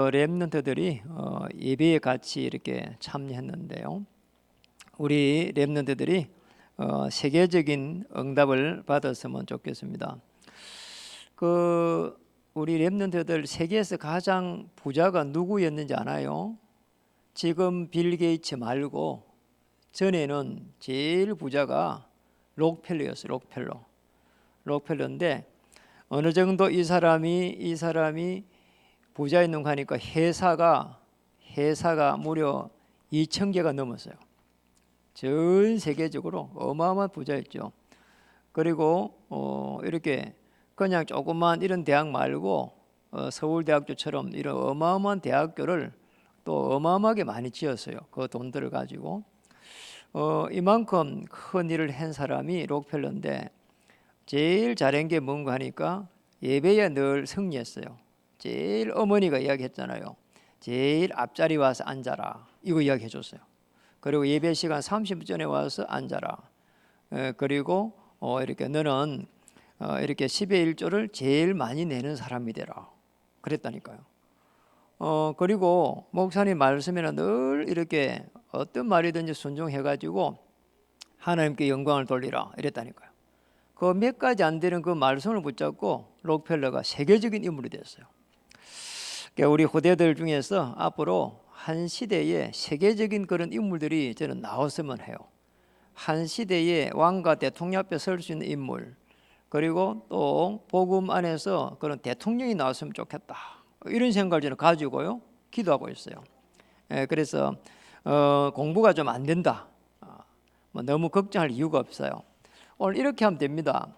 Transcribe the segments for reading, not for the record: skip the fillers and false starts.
랩런트들이 예배에 같이 이렇게 참여했는데요. 우리 랩런트들이 세계적인 응답을 받았으면 좋겠습니다. 우리 랩런트들 세계에서 가장 부자가 누구였는지 아나요? 지금 빌 게이츠 말고 전에는 제일 부자가 록펠러였어요. 록펠러인데 어느 정도 이 사람이 부자였는가 하니까 회사가 무려 2,000개가 넘었어요. 전 세계적으로 어마어마한 부자였죠. 그리고 이렇게 그냥 조그만 이런 대학 말고 서울대학교처럼 이런 어마어마한 대학교를 또 어마어마하게 많이 지었어요. 그 돈들을 가지고 이만큼 큰 일을 한 사람이 록펠러인데 제일 잘한 게 뭔가 하니까 예배에 늘 승리했어요. 제일 어머니가 이야기했잖아요. 제일 앞자리 와서 앉아라. 이거 이야기해 줬어요. 그리고 예배 시간 30분 전에 와서 앉아라. 그리고 이렇게 너는 이렇게 10의 1조를 제일 많이 내는 사람이 되라. 그랬다니까요. 그리고 목사님 말씀에는 늘 이렇게 어떤 말이든지 순종해가지고 하나님께 영광을 돌리라. 이랬다니까요. 그 몇 가지 안 되는 그 말씀을 붙잡고 록펠러가 세계적인 인물이 됐어요. 그러니까 우리 후대들 중에서 앞으로 한 시대에 세계적인 그런 인물들이 저는 나왔으면 해요. 한 시대에 왕과 대통령 앞에 설 수 있는 인물, 그리고 또 복음 안에서 그런 대통령이 나왔으면 좋겠다. 이런 생각을 저는 가지고요 기도하고 있어요. 그래서 공부가 좀 안 된다. 너무 걱정할 이유가 없어요. 오늘 이렇게 하면 됩니다.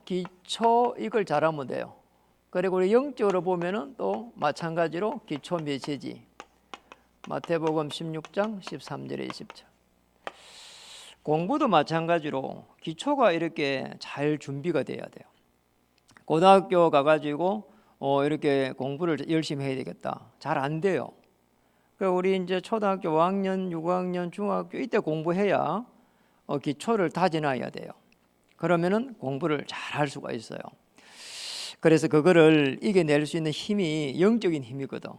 기초 이걸 잘하면 돼요. 그리고 우리 영적으로 보면은 또 마찬가지로 기초 메시지 마태복음 16장 13절에 20절 공부도 마찬가지로 기초가 이렇게 잘 준비가 돼야 돼요. 고등학교 가가지고 이렇게 공부를 열심히 해야 되겠다. 잘 안 돼요. 그러니까 우리 이제 초등학교 5학년, 6학년, 중학교 이때 공부해야 기초를 다져놔야 돼요. 그러면은 공부를 잘 할 수가 있어요. 그래서 그거를 이겨낼 수 있는 힘이 영적인 힘이거든.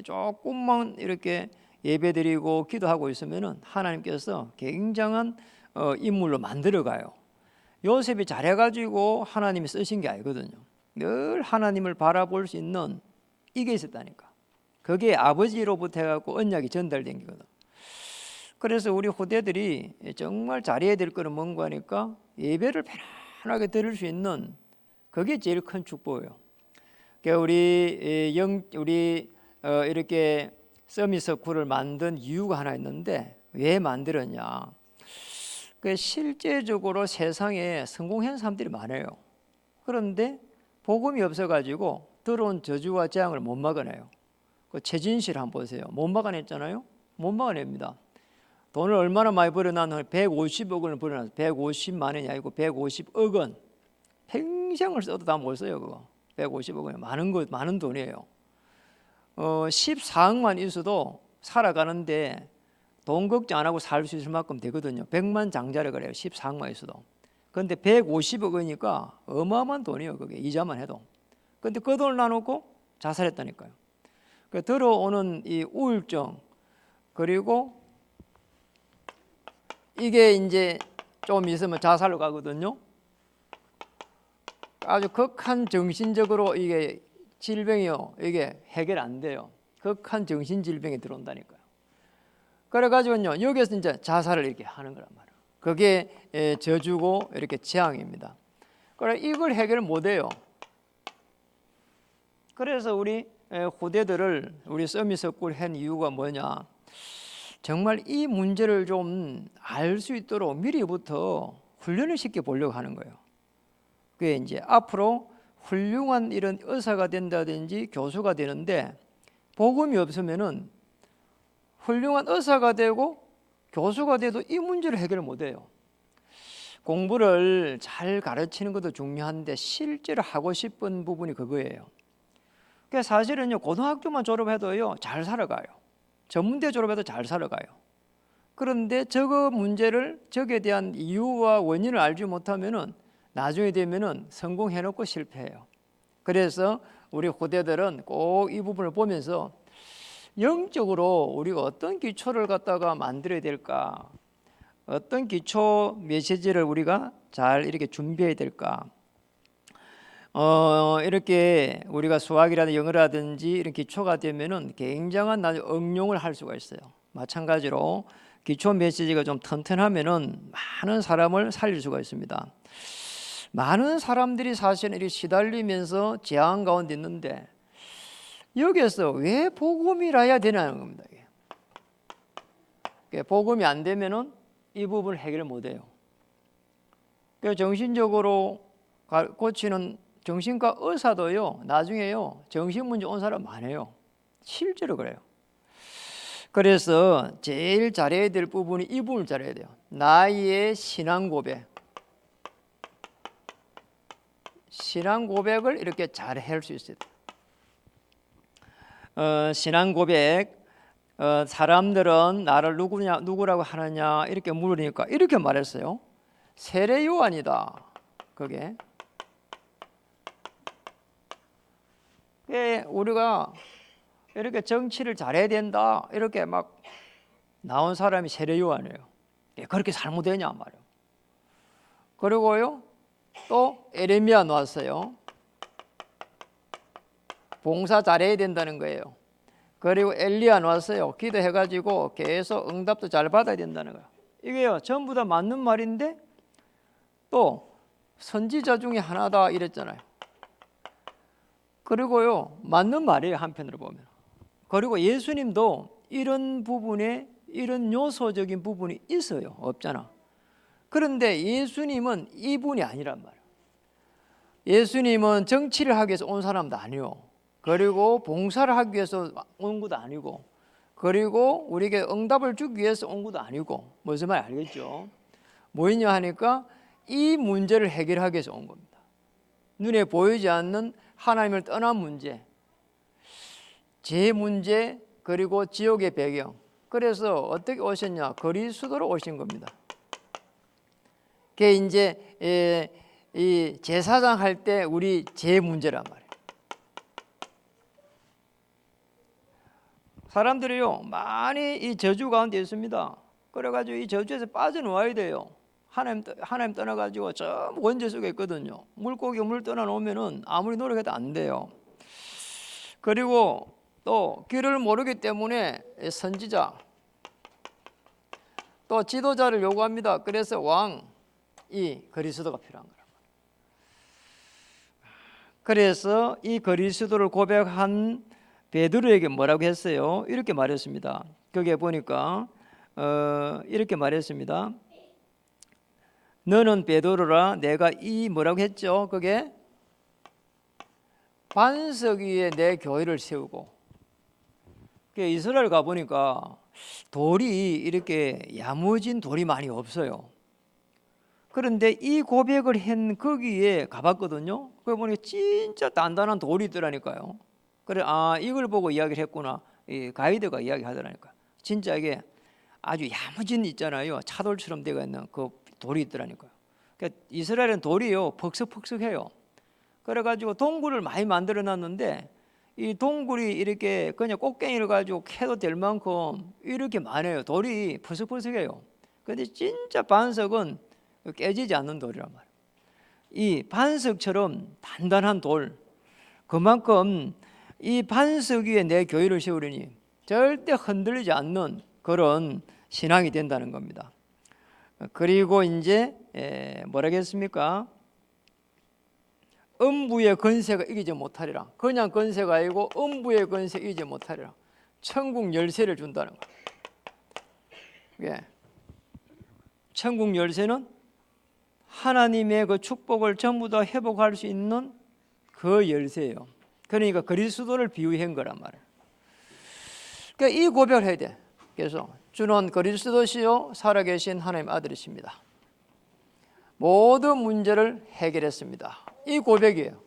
조금만 이렇게 예배드리고 기도하고 있으면은 하나님께서 굉장한 인물로 만들어가요. 요셉이 잘해가지고 하나님이 쓰신 게 아니거든요. 늘 하나님을 바라볼 수 있는 이게 있었다니까. 그게 아버지로부터 해갖고 언약이 전달된 거거든. 그래서 우리 후대들이 정말 잘해야 될 거는 뭔가 하니까 예배를 편안하게 드릴 수 있는 그게 제일 큰 축복이에요. 그러니까 우리 이렇게 서밋스쿨을 만든 이유가 하나 있는데 왜 만들었냐? 그 실제적으로 세상에 성공한 사람들이 많아요. 그런데 복음이 없어가지고 들어온 저주와 재앙을 못 막아내요. 그 최진실 한번 보세요. 못 막아냈잖아요. 못 막아냅니다. 돈을 얼마나 많이 벌어놨나? 150억 원을 벌어놨어요. 150만 원이 아니고 150억 원. 평생을 써도 다 못 써요. 그거 150억 원 많은 돈이에요. 14억만 있어도 살아가는데 돈 걱정 안 하고 살 수 있을 만큼 되거든요. 100만 장자를 그래요. 14억만 있어도. 그런데 150억 원이니까 어마어마한 돈이에요. 그게 이자만 해도. 그런데 그 돈을 놔놓고 자살했다니까요. 그 들어오는 이 우울증, 그리고 이게 이제 좀 있으면 자살로 가거든요. 아주 극한 정신적으로 이게 질병이요, 이게 해결 안 돼요. 극한 정신 질병이 들어온다니까요. 그래가지고요 여기서 이제 자살을 이렇게 하는 거란 말이에요. 그게 저주고 이렇게 재앙입니다. 그래 이걸 해결 못 해요. 그래서 우리 후대들을 우리 서밋스쿨 한 이유가 뭐냐? 정말 이 문제를 좀 알 수 있도록 미리부터 훈련을 시켜 보려고 하는 거예요. 그게 이제 앞으로 훌륭한 이런 의사가 된다든지 교수가 되는데 복음이 없으면은 훌륭한 의사가 되고 교수가 돼도 이 문제를 해결 못 해요. 공부를 잘 가르치는 것도 중요한데 실제로 하고 싶은 부분이 그거예요. 그러니까 사실은요 고등학교만 졸업해도요 잘 살아가요. 전문대 졸업해도 잘 살아가요. 그런데 저거 문제를 저게 대한 이유와 원인을 알지 못하면은 나중에 되면은 성공해놓고 실패해요. 그래서 우리 후대들은 꼭 이 부분을 보면서 영적으로 우리가 어떤 기초를 갖다가 만들어야 될까, 어떤 기초 메시지를 우리가 잘 이렇게 준비해야 될까. 이렇게 우리가 수학이라든지 영어라든지 이런 기초가 되면은 굉장한 응용을 할 수가 있어요. 마찬가지로 기초 메시지가 좀 튼튼하면은 많은 사람을 살릴 수가 있습니다. 많은 사람들이 사실은 이렇게 시달리면서 재앙 가운데 있는데 여기에서 왜 복음이라야 되냐는 겁니다. 복음이 안 되면은 이 부분을 해결 못 해요. 정신적으로 고치는 정신과 의사도요, 나중에요, 정신 문제 온 사람 많아요. 실제로 그래요. 그래서 제일 잘해야 될 부분이 이 부분을 잘해야 돼요. 나의 신앙 고백. 신앙 고백을 이렇게 잘 할 수 있어요. 신앙 고백, 사람들은 나를 누구라고 하느냐 이렇게 물으니까 이렇게 말했어요. 세례 요한이다. 그게 우리가 이렇게 정치를 잘해야 된다 이렇게 막 나온 사람이 세례 요한이에요. 그렇게 잘못되냐 말이에요. 그리고요 또 에레미야 나왔어요. 봉사 잘해야 된다는 거예요. 그리고 엘리야 나왔어요. 기도해가지고 계속 응답도 잘 받아야 된다는 거예요. 이게요 전부 다 맞는 말인데 또 선지자 중에 하나다 이랬잖아요. 그리고요 맞는 말이에요 한편으로 보면. 그리고 예수님도 이런 부분에 이런 요소적인 부분이 있어요. 없잖아. 그런데 예수님은 이분이 아니란 말이에요. 예수님은 정치를 하기 위해서 온 사람도 아니요. 그리고 봉사를 하기 위해서 온 것도 아니고, 그리고 우리에게 응답을 주기 위해서 온 것도 아니고, 무슨 말 알겠죠? 뭐였냐 하니까 이 문제를 해결하기 위해서 온 겁니다. 눈에 보이지 않는 하나님을 떠난 문제, 제 문제, 그리고 지옥의 배경. 그래서 어떻게 오셨냐? 그리스도로 오신 겁니다. 그게 이제 이 제사장 할 때 우리 제 문제란 말이에요. 사람들이요 많이 이 저주 가운데 있습니다. 그래가지고 이 저주에서 빠져나와야 돼요. 하나님 떠나가지고 저 원죄 속에 있거든요. 물고기 물 떠나놓으면은 아무리 노력해도 안 돼요. 그리고 또 길을 모르기 때문에 선지자 또 지도자를 요구합니다. 그래서 왕이 그리스도가 필요한 거예요. 그래서 이 그리스도를 고백한 베드로에게 뭐라고 했어요? 이렇게 말했습니다. 거기에 보니까 이렇게 말했습니다. 너는 베드로라 내가 이 뭐라고 했죠? 그게 반석 위에 내 교회를 세우고. 이스라엘 가보니까 돌이 이렇게 야무진 돌이 많이 없어요. 그런데 이 고백을 한 거기에 가봤거든요. 그래 보니까 진짜 단단한 돌이 있더라니까요. 그래 이걸 보고 이야기를 했구나. 이 가이드가 이야기하더라니까. 진짜 이게 아주 야무진 있잖아요. 차돌처럼 되어 있는 그 돌이 있더라니까요. 그러니까 이스라엘은 돌이요 퍽석퍽석해요. 그래가지고 동굴을 많이 만들어놨는데 이 동굴이 이렇게 그냥 꽃갱이를 가지고 캐도 될 만큼 이렇게 많아요. 돌이 퍼석퍼석해요. 그런데 진짜 반석은 깨지지 않는 돌이란 말이에요. 이 반석처럼 단단한 돌, 그만큼 이 반석 위에 내 교회를 세우려니 절대 흔들리지 않는 그런 신앙이 된다는 겁니다. 그리고 이제 뭐라겠습니까? 음부의 권세가 이기지 못하리라. 그냥 권세가 아니고 음부의 권세 이기지 못하리라. 천국 열쇠를 준다는 거예요. 예. 천국 열쇠는 하나님의 그 축복을 전부 다 회복할 수 있는 그 열쇠예요. 그러니까 그리스도를 비유한 거란 말이에요. 그러니까 이 고백을 해야 돼. 그래서 주는 그리스도시요 살아계신 하나님 아들이십니다. 모든 문제를 해결했습니다. 이 고백이에요.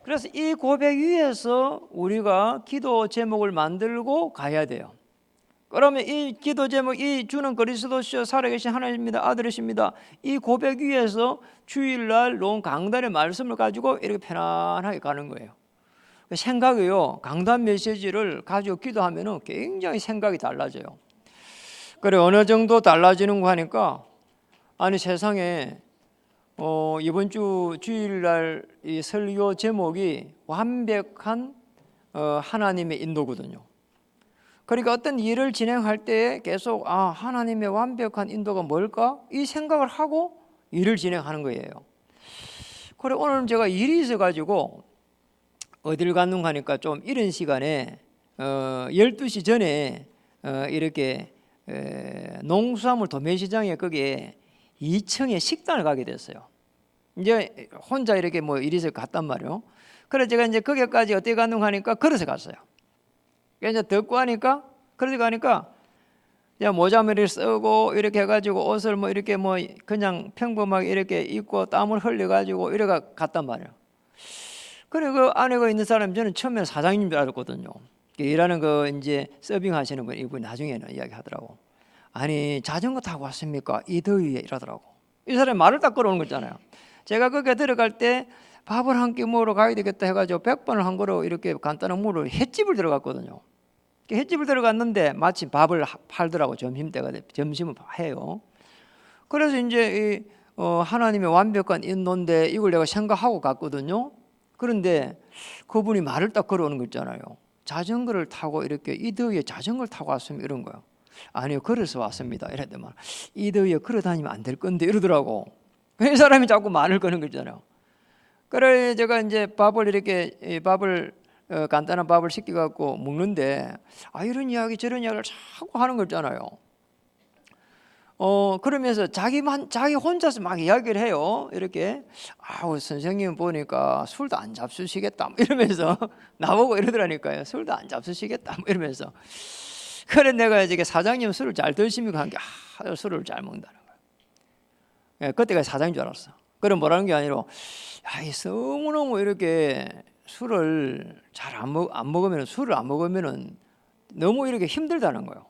그래서 이 고백 위에서 우리가 기도 제목을 만들고 가야 돼요. 그러면 이 기도 제목, 이 주는 그리스도시요 살아계신 하나님입니다. 아들이십니다. 이 고백 위에서 주일날 놓은 강단의 말씀을 가지고 이렇게 편안하게 가는 거예요. 그 생각이요, 강단 메시지를 가지고 기도하면은 굉장히 생각이 달라져요. 그래 어느 정도 달라지는 거 하니까 아니 세상에 이번 주 주일날 이 설교 제목이 완벽한 하나님의 인도거든요. 그러니까 어떤 일을 진행할 때 계속 하나님의 완벽한 인도가 뭘까? 이 생각을 하고 일을 진행하는 거예요. 그래 오늘 제가 일이 있어가지고 어딜 갔는가 하니까 좀 이른 시간에 12시 전에 이렇게 농수산물 도매시장에 거기에 2층에 식당을 가게 됐어요. 이제 혼자 이렇게 뭐 일이 있어 갔단 말이에요. 그래서 제가 이제 거기까지 어떻게 갔는가 하니까 걸어서 갔어요. 그래서 이제 덥고 하니까 그래서 가니까 그냥 모자머리를 쓰고 이렇게 해가지고 옷을 뭐 이렇게 뭐 그냥 평범하게 이렇게 입고 땀을 흘려가지고 이래가 갔단 말이에요. 그래 그 안에 있는 사람 저는 처음에 사장님 줄 알았거든요. 일하는 그 이제 서빙하시는 분 이분 나중에는 이야기하더라고. 아니 자전거 타고 왔습니까? 이 더위에 이러더라고. 이 사람이 말을 딱 걸어오는 거잖아요. 제가 거기에 들어갈 때 밥을 한 끼 먹으러 가야 되겠다 해가지고 100번을 한 거로 이렇게 간단한 물을 횟집을 들어갔거든요. 횟집을 들어갔는데 마침 밥을 팔더라고. 점심때가 점심을 해요. 그래서 이제 하나님의 완벽한 인도인데 이걸 내가 생각하고 갔거든요. 그런데 그분이 말을 딱 걸어오는 거 있잖아요. 자전거를 타고 이렇게 이 더위에 자전거를 타고 왔으면 이런 거요. 아니요 걸어서 왔습니다. 이랬더만 이 더위에 걸어 다니면 안 될 건데 이러더라고. 이 사람이 자꾸 말을 거는 거잖아요. 그래 제가 이제 밥을 간단한 밥을 시켜갖고 먹는데 이런 이야기 저런 이야기를 자꾸 하는 거 있잖아요. 그러면서 자기 혼자서 막 이야기를 해요. 이렇게 선생님 보니까 술도 안 잡수시겠다 뭐 이러면서 나보고 이러더라니까요. 술도 안 잡수시겠다 뭐 이러면서. 그래 내가 이제 사장님 술을 잘 드십니까 한 게 술을 잘 먹는다는 거예요. 예, 그때가 사장인 줄 알았어. 그럼 뭐라는 게 아니라 너무너무 이렇게 술을 잘 안 먹으면 술을 안 먹으면은 너무 이렇게 힘들다는 거예요.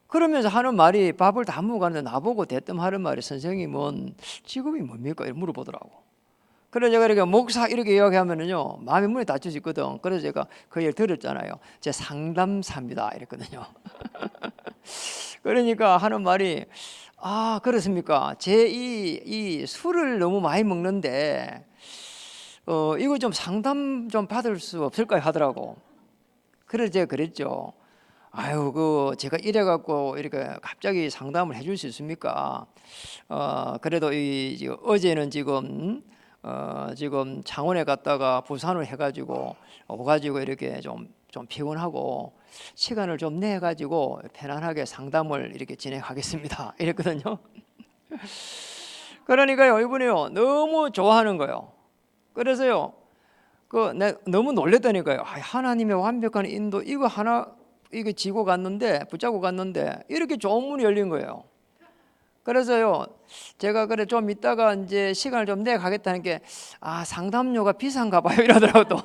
그러면서 하는 말이 밥을 다 먹고 가는데 나보고 대뜸 하는 말이 선생님은 직업이 뭡니까? 이렇게 물어보더라고. 그래서 제가 이렇게 목사 이렇게 이야기하면은요 마음이 문이 닫혀지거든. 그래서 제가 그 얘기를 들었잖아요. 제 상담사입니다 이랬거든요. 그러니까 하는 말이 그렇습니까? 제 이 술을 너무 많이 먹는데 이거 좀 상담 좀 받을 수 없을까요? 하더라고. 그래서 제가 그랬죠. 제가 이래갖고 이렇게 갑자기 상담을 해줄 수 있습니까? 그래도 어제는 지금 창원에 갔다가 부산을 해가지고 오가지고 이렇게 좀 피곤하고 시간을 좀 내 가지고 편안하게 상담을 이렇게 진행하겠습니다. 이랬거든요. 그러니까요 이분이요 너무 좋아하는 거예요. 그래서요 너무 놀랬다니까요. 하나님의 완벽한 인도 이거 지고 갔는데 붙잡고 갔는데 이렇게 좋은 문이 열린 거예요. 그래서요 제가 그래 좀 이따가 이제 시간을 좀 내 가겠다는 게 상담료가 비싼가 봐요 이러더라고 또.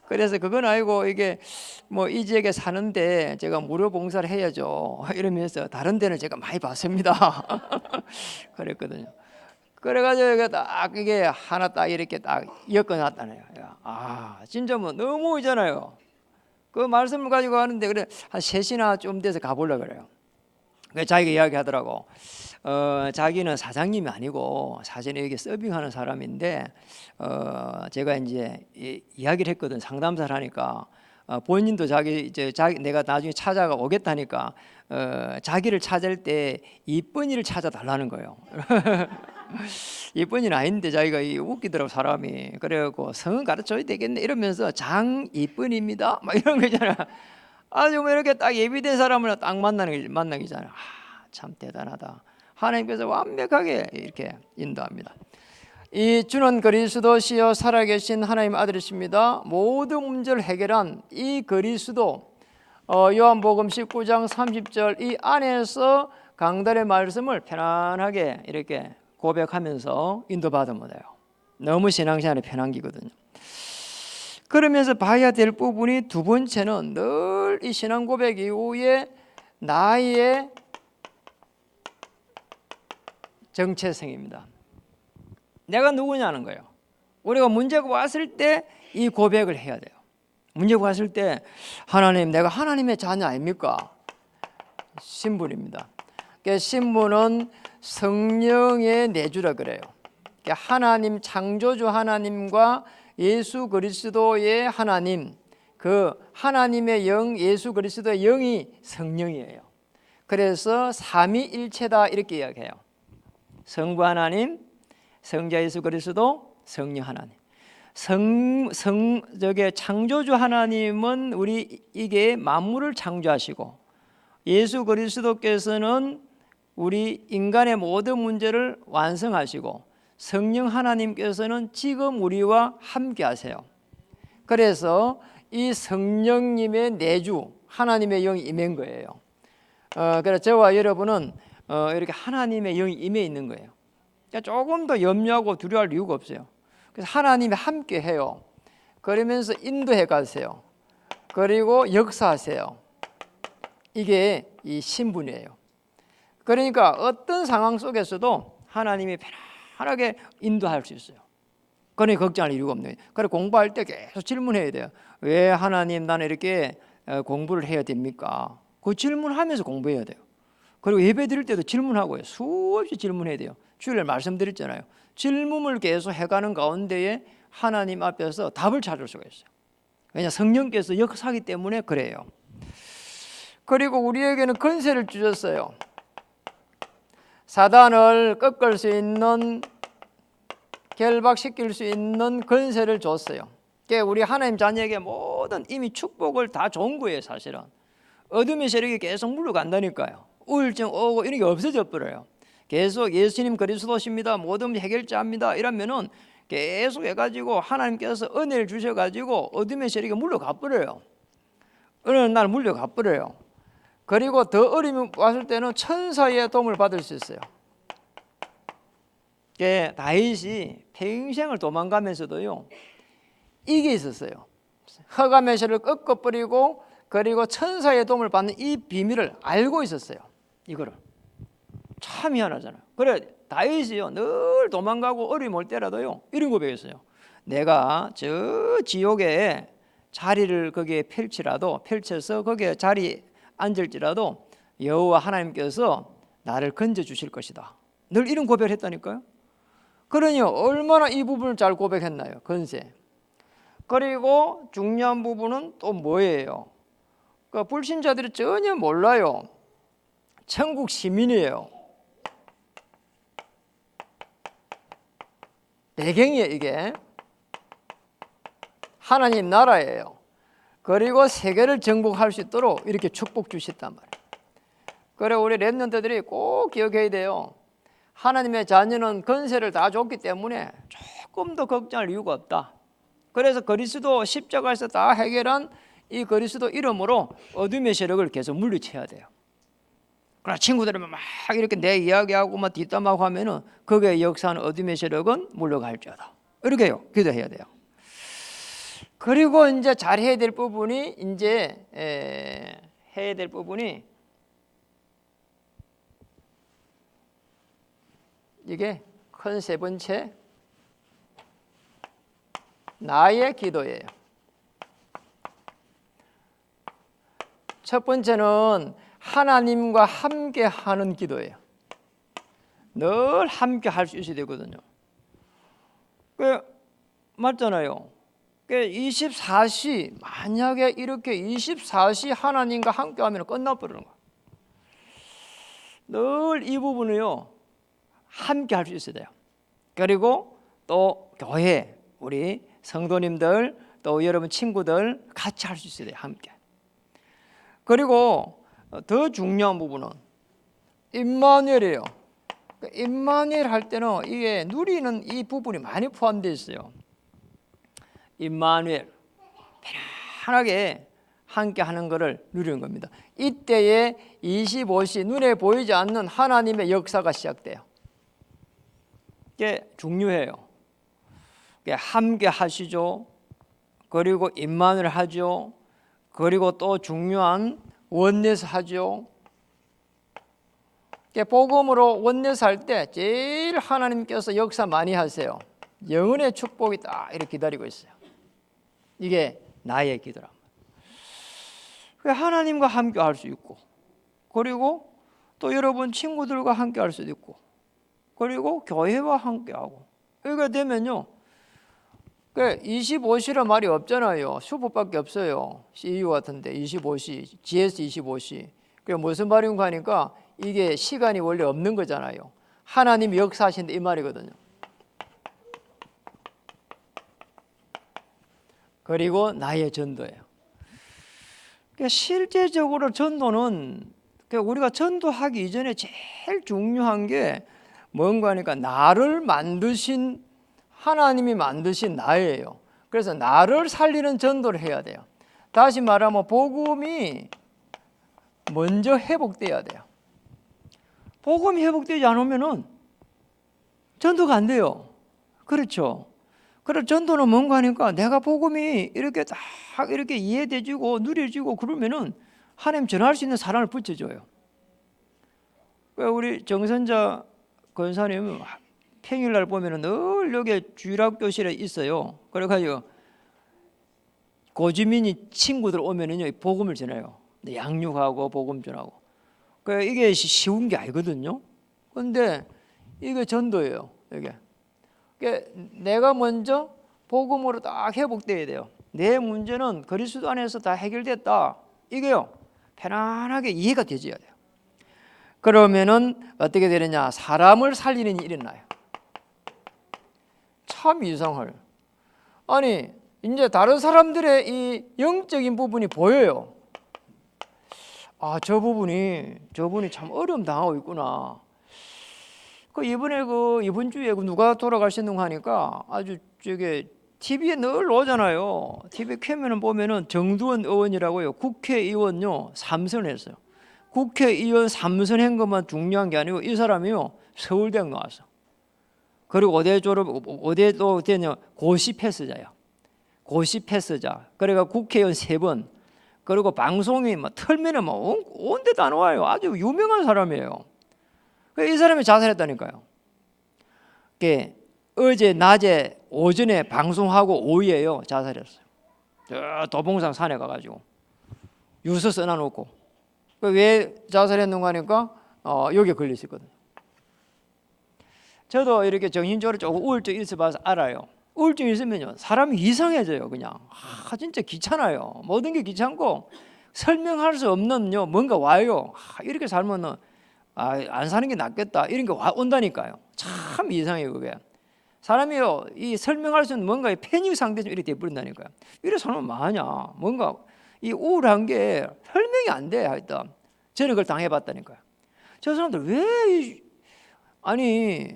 그래서 그건 아니고 이게 뭐 이 지역에 사는데 제가 무료 봉사를 해야죠 이러면서 다른 데는 제가 많이 봤습니다. 그랬거든요. 그래가지고 이게 하나 딱 이렇게 딱 엮어놨다네요. 진짜 뭐 너무이잖아요. 그 말씀을 가지고 하는데 그래 한 3시나 좀 돼서 가보려고 그래요. 자기가 이야기하더라고. 자기는 사장님이 아니고 사실 여기 서빙하는 사람인데 제가 이제 이야기를 했거든. 상담사를 하니까 본인도 내가 나중에 찾아가 오겠다니까 자기를 찾을 때 이쁜이를 찾아달라는 거예요. 이쁜이는 아닌데 자기가 웃기더라고 사람이. 그래갖고 성은 가르쳐야 되겠네 이러면서 장 이쁜입니다 막 이런 거 있잖아. 아주 뭐 이렇게 딱 예비된 사람을 딱 만나기잖아. 참 대단하다. 하나님께서 완벽하게 이렇게 인도합니다. 이 주는 그리스도시요 살아계신 하나님 아들이십니다. 모든 문제를 해결한 이 그리스도 요한복음 19장 30절 이 안에서 강단의 말씀을 편안하게 이렇게 고백하면서 인도받으면 돼요. 너무 신앙생활이 편한 기거든요. 그러면서 봐야 될 부분이 두 번째는 늘 이 신앙 고백 이후에 나의 정체성입니다. 내가 누구냐는 거예요. 우리가 문제가 왔을 때 이 고백을 해야 돼요. 문제가 왔을 때 하나님, 내가 하나님의 자녀 아닙니까? 신분입니다. 신분은 성령의 내주라 그래요. 하나님, 창조주 하나님과 예수 그리스도의 하나님, 그 하나님의 영, 예수 그리스도의 영이 성령이에요. 그래서 삼위일체다 이렇게 이야기해요. 성부 하나님, 성자 예수 그리스도, 성령 하나님. 창조주 하나님은 우리 이게 만물을 창조하시고, 예수 그리스도께서는 우리 인간의 모든 문제를 완성하시고, 성령 하나님께서는 지금 우리와 함께 하세요. 그래서 이 성령님의 내주, 하나님의 영이 임한 거예요. 그래서 저와 여러분은 이렇게 하나님의 영이 임해 있는 거예요. 그러니까 조금 더 염려하고 두려워할 이유가 없어요. 그래서 하나님이 함께 해요. 그러면서 인도해 가세요. 그리고 역사하세요. 이게 이 신분이에요. 그러니까 어떤 상황 속에서도 하나님이 편하게 인도할 수 있어요. 그러니 걱정할 이유가 없네요. 그래 공부할 때 계속 질문해야 돼요. 왜 하나님 나는 이렇게 공부를 해야 됩니까? 그 질문하면서 공부해야 돼요. 그리고 예배 드릴 때도 질문하고요. 수없이 질문해야 돼요. 주일날 말씀드렸잖아요. 질문을 계속 해가는 가운데에 하나님 앞에서 답을 찾을 수가 있어요. 왜냐, 성령께서 역사하기 때문에 그래요. 그리고 우리에게는 권세를 주셨어요. 사단을 꺾을 수 있는, 결박시킬 수 있는 권세를 줬어요. 우리 하나님 자녀에게 모든 이미 축복을 다 준 거예요. 사실은 어둠의 세력이 계속 물러간다니까요. 우울증 오고 이런 게 없어져 버려요. 계속 예수님 그리스도십니다, 모든 해결자입니다 이러면은 계속 해가지고 하나님께서 은혜를 주셔가지고 어둠의 세력이 물러가 버려요. 어느 날 물러가 버려요. 그리고 더 어려움이 왔을 때는 천사의 도움을 받을 수 있어요. 다윗이 평생을 도망가면서도요, 이게 있었어요. 허가메시를 꺾어버리고 그리고 천사의 도움을 받는 이 비밀을 알고 있었어요. 이거를 참 희한하잖아요. 그래 다윗이요 늘 도망가고 어려움 올 때라도요 이런 고백했어요. 내가 저 지옥에 자리를 거기에 펼쳐서 거기에 자리에 앉을지라도 여호와 하나님께서 나를 건져 주실 것이다. 늘 이런 고백을 했다니까요. 그러니 얼마나 이 부분을 잘 고백했나요? 건세. 그리고 중요한 부분은 또 뭐예요? 그러니까 불신자들이 전혀 몰라요. 천국 시민이에요. 배경이에요. 이게 하나님 나라예요. 그리고 세계를 정복할 수 있도록 이렇게 축복 주셨단 말이에요. 그래 우리 렘넌트들이 꼭 기억해야 돼요. 하나님의 자녀는 권세를 다 줬기 때문에 조금 더 걱정할 이유가 없다. 그래서 그리스도 십자가에서 다 해결한 이 그리스도 이름으로 어둠의 세력을 계속 물리쳐야 돼요. 그러나 친구들은 막 이렇게 내 이야기하고 막 뒷담하고 하면은 거기에 역사하는 어둠의 세력은 물러갈지어다. 이렇게요. 기도해야 돼요. 그리고 이제 잘 해야 될 부분이 이게 큰 세 번째 나의 기도예요. 첫 번째는 하나님과 함께 하는 기도예요. 늘 함께 할 수 있어야 되거든요. 맞잖아요. 24시 만약에 이렇게 24시 하나님과 함께 하면 끝나버리는 거예요. 늘 이 부분을요 함께 할 수 있어야 돼요. 그리고 또 교회 우리 성도님들 또 여러분 친구들 같이 할 수 있어야 돼요. 함께. 그리고 더 중요한 부분은 임마누엘이에요. 임마누엘 할 때는 이게 누리는 이 부분이 많이 포함되어 있어요. 임마누엘 편안하게 함께 하는 것을 누리는 겁니다. 이때에 25시 눈에 보이지 않는 하나님의 역사가 시작돼요. 이게 중요해요. 함께 하시죠. 그리고 임마누엘 하죠. 그리고 또 중요한 원내스 하죠. 복음으로 원내스 할 때 제일 하나님께서 역사 많이 하세요. 영혼의 축복이 딱 이렇게 기다리고 있어요. 이게 나의 기도란 말이에요. 하나님과 함께 할 수 있고, 그리고 또 여러분 친구들과 함께 할 수도 있고, 그리고 교회와 함께 하고, 이게 되면요, 25시란 말이 없잖아요. 수법밖에 없어요. CU 같은데 25시, GS 25시. 그게 무슨 말인가 하니까 이게 시간이 원래 없는 거잖아요. 하나님이 역사하신다 이 말이거든요. 그리고 나의 전도예요. 그러니까 실제적으로 전도는 우리가 전도하기 이전에 제일 중요한 게 뭔가 하니까 나를 만드신 하나님이 만드신 나예요. 그래서 나를 살리는 전도를 해야 돼요. 다시 말하면 복음이 먼저 회복돼야 돼요. 복음이 회복되지 않으면은 전도가 안 돼요. 그렇죠. 그래서 전도는 뭔가 하니까 내가 복음이 이렇게 딱 이렇게 이해돼지고 누려지고 그러면은 하나님 전할 수 있는 사람을 붙여줘요. 우리 정선자 권사님 평일날 보면은 늘 여기 주일학교실에 있어요. 그래가지고 고주민이 친구들 오면은요 복음을 전해요. 양육하고 복음 전하고. 이게 쉬운 게 아니거든요. 그런데 이게 전도예요. 이게. 내가 먼저 복음으로 딱 회복돼야 돼요. 내 문제는 그리스도 안에서 다 해결됐다. 이게요 편안하게 이해가 되져야 돼요. 그러면은 어떻게 되느냐? 사람을 살리는 일이 일어나요. 참 이상해요. 아니 이제 다른 사람들의 이 영적인 부분이 보여요. 아, 저분이 참 어려움 당하고 있구나. 이번에 이번 주에 누가 돌아가셨는가 하니까 아주 TV에 늘 오잖아요. TV 켜면은 보면은 정두원 의원이라고요. 국회의원요 3선 했어요. 국회의원 3선 한 것만 중요한 게 아니고 이 사람이요 서울대학 나왔어. 그리고 어디에 또 되냐 고시 패스자예요. 고시 패스자. 그러니까 국회의원 3번. 그리고 방송이 막 틀면은 막 온 데도 안 와요. 아주 유명한 사람이에요. 이 사람이 자살했다니까요. 어제 낮에 오전에 방송하고 오후에요 자살했어요. 저 도봉산 산에 가가지고 유서 써놔놓고. 왜 자살했는가 하니까 여기에 걸리셨거든요. 저도 이렇게 정신적으로 조금 우울증 있어봐서 알아요. 우울증 있으면요 사람이 이상해져요. 그냥 진짜 귀찮아요. 모든 게 귀찮고 설명할 수 없는 뭔가 와요. 이렇게 살면은 안 사는 게 낫겠다 이런 게 온다니까요. 참 이상해요. 그게 사람이요 이 설명할 수 있는 뭔가의 패닉 상태 좀 이렇게 돼버린다니까요. 이래 살면 뭐하냐. 뭔가 이 우울한 게 설명이 안 돼. 하여튼 저는 그걸 당해봤다니까요. 저 사람들 왜 아니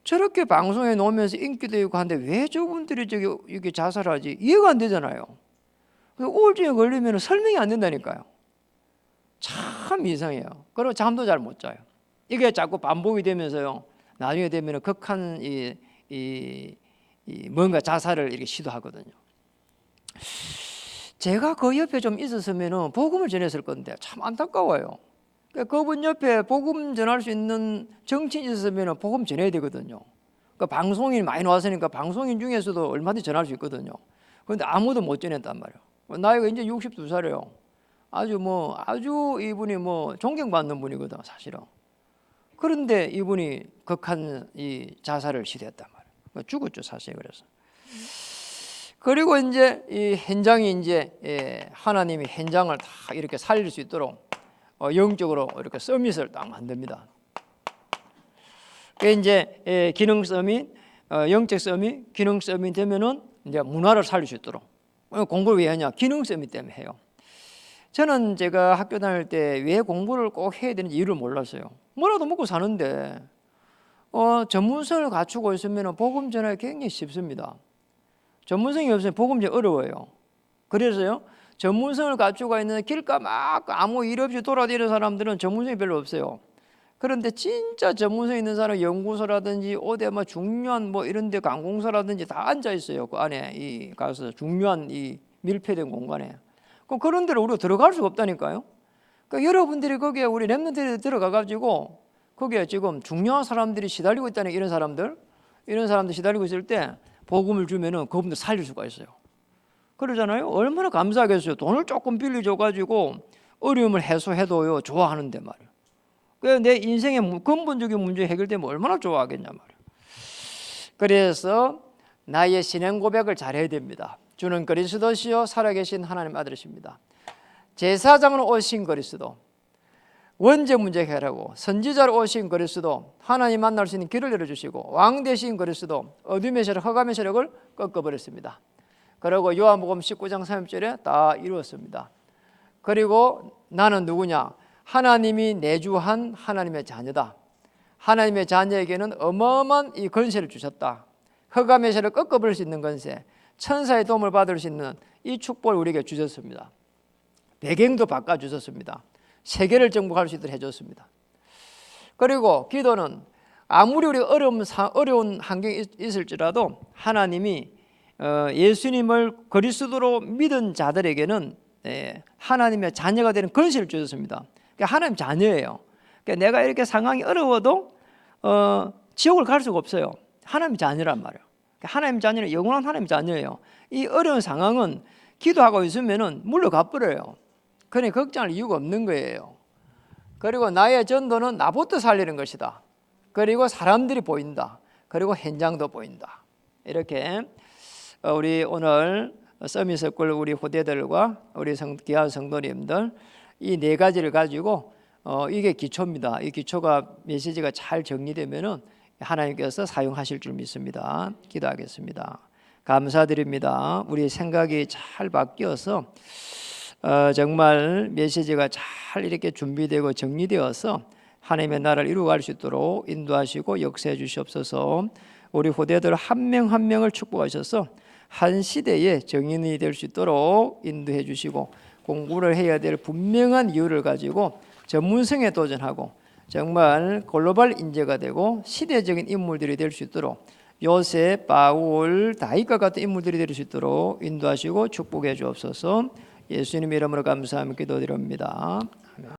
저렇게 방송에 놓으면서 인기도 있고 한데 왜 저분들이 이렇게 자살하지? 이해가 안 되잖아요. 우울증에 걸리면 설명이 안 된다니까요. 참 이상해요. 그리고 잠도 잘 못 자요. 이게 자꾸 반복이 되면서요. 나중에 되면 극한 뭔가 자살을 이렇게 시도하거든요. 제가 그 옆에 좀 있었으면 복음을 전했을 건데 참 안타까워요. 그분 옆에 복음 전할 수 있는 정치인이 있었으면 복음 전해야 되거든요. 방송인 많이 나왔으니까 방송인 중에서도 얼마든지 전할 수 있거든요. 그런데 아무도 못 전했단 말이에요. 나이가 이제 62살이에요. 아주 이분이 존경받는 분이거든 사실은. 그런데 이분이 극한 이 자살을 시도했단 말이에요. 죽었죠 사실. 그래서 그리고 이제 이 현장이 이제 하나님이 현장을 다 이렇게 살릴 수 있도록 영적으로 이렇게 서밋을 딱 만듭니다. 그 이제 기능 서밋, 영적 서밋, 기능 서밋 되면은 이제 문화를 살릴 수 있도록. 공부를 왜 하냐? 기능 서밋 때문에 해요. 저는 제가 학교 다닐 때 왜 공부를 꼭 해야 되는지 이유를 몰랐어요. 뭐라도 먹고 사는데 전문성을 갖추고 있으면 복음 전하기 굉장히 쉽습니다. 전문성이 없으면 복음 전하기 어려워요. 그래서요 전문성을 갖추고 있는 길가 막 아무 일 없이 돌아다니는 사람들은 전문성이 별로 없어요. 그런데 진짜 전문성 있는 사람 연구소라든지 어디 중요한 이런 데 관공서라든지 다 앉아 있어요. 그 안에 가서 중요한 이 밀폐된 공간에. 그런 데로 우리가 들어갈 수가 없다니까요. 그러니까 여러분들이 거기에 우리 렘넌트들이 들어가 가지고 거기에 지금 중요한 사람들이 시달리고 있다는 이런 사람들 시달리고 있을 때 복음을 주면은 그분들 살릴 수가 있어요. 그러잖아요. 얼마나 감사하겠어요. 돈을 조금 빌려줘가지고 어려움을 해소해도요 좋아하는데 말이에요. 그래서 내 인생의 근본적인 문제 해결되면 얼마나 좋아하겠냐 말이에요. 그래서 나의 신앙 고백을 잘해야 됩니다. 주는 그리스도시요 살아계신 하나님 아들이십니다. 제사장으로 오신 그리스도, 원죄 문제 해결하고 선지자로 오신 그리스도, 하나님 만날 수 있는 길을 열어주시고 왕 되신 그리스도 어둠의 세력 흑암의 세력을 꺾어버렸습니다. 그리고 요한복음 19장 3절에 다 이루었습니다. 그리고 나는 누구냐? 하나님이 내주한 하나님의 자녀다. 하나님의 자녀에게는 어마어마한 이 권세를 주셨다. 흑암의 세력을 꺾어버릴 수 있는 권세, 천사의 도움을 받을 수 있는 이 축복을 우리에게 주셨습니다. 배경도 바꿔주셨습니다. 세계를 정복할 수 있도록 해줬습니다. 그리고 기도는 아무리 우리가 어려운 환경이 있을지라도 하나님이 예수님을 그리스도로 믿은 자들에게는 하나님의 자녀가 되는 권세를 주셨습니다. 그러니까 하나님 자녀예요. 그러니까 내가 이렇게 상황이 어려워도 지옥을 갈 수가 없어요. 하나님 자녀란 말이에요. 그러니까 하나님 자녀는 영원한 하나님 자녀예요. 이 어려운 상황은 기도하고 있으면은 물러가 버려요. 그러니 걱정할 이유가 없는 거예요. 그리고 나의 전도는 나부터 살리는 것이다. 그리고 사람들이 보인다. 그리고 현장도 보인다. 이렇게 우리 오늘 서밋스쿨 우리 후대들과 우리 귀한 성도님들 이 네 가지를 가지고 이게 기초입니다. 이 기초가 메시지가 잘 정리되면은 하나님께서 사용하실 줄 믿습니다. 기도하겠습니다. 감사드립니다. 우리 생각이 잘 바뀌어서 정말 메시지가 잘 이렇게 준비되고 정리되어서 하나님의 나라를 이루어갈 수 있도록 인도하시고 역사해 주시옵소서. 우리 후대들 한 명 한 명을 축복하셔서 한 시대의 정인이 될 수 있도록 인도해 주시고 공부를 해야 될 분명한 이유를 가지고 전문성에 도전하고 정말 글로벌 인재가 되고 시대적인 인물들이 될 수 있도록 요셉, 바울, 다윗과 같은 인물들이 될 수 있도록 인도하시고 축복해 주옵소서. 예수님 이름으로 감사하며 기도드립니다.